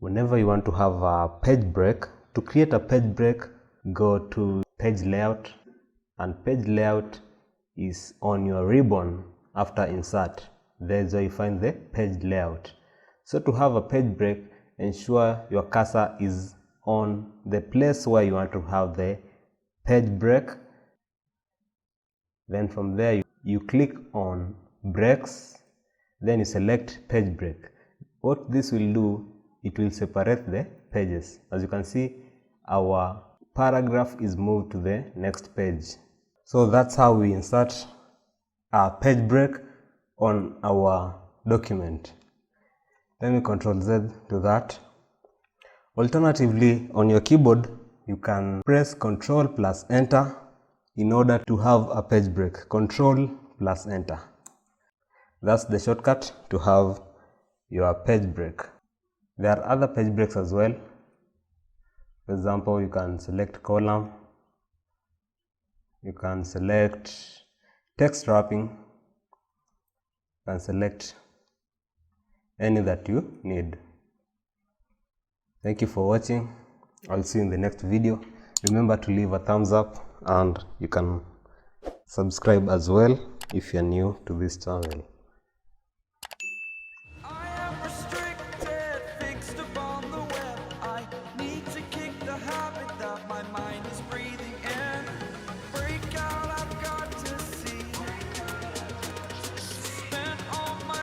whenever you want to have a page break, to create a page break, go to page layout, and page layout is on your ribbon after insert. There is where you find the page layout. So to have a page break, ensure your cursor is on the place where you want to have the page break. Then from there you click on breaks, then you select page break. What this will do, it will separate the pages. As you can see, our paragraph is moved to the next page. So that's how we insert a page break on our document. Let me Ctrl Z to that. Alternatively, on your keyboard, you can press Ctrl plus Enter in order to have a page break. Ctrl plus Enter. That's the shortcut to have your page break. There are other page breaks as well. For example, you can select column, you can select text wrapping, you can select any that you need. Thank you for watching. I'll see you in the next video. Remember to leave a thumbs up, and you can subscribe as well if you're new to this channel.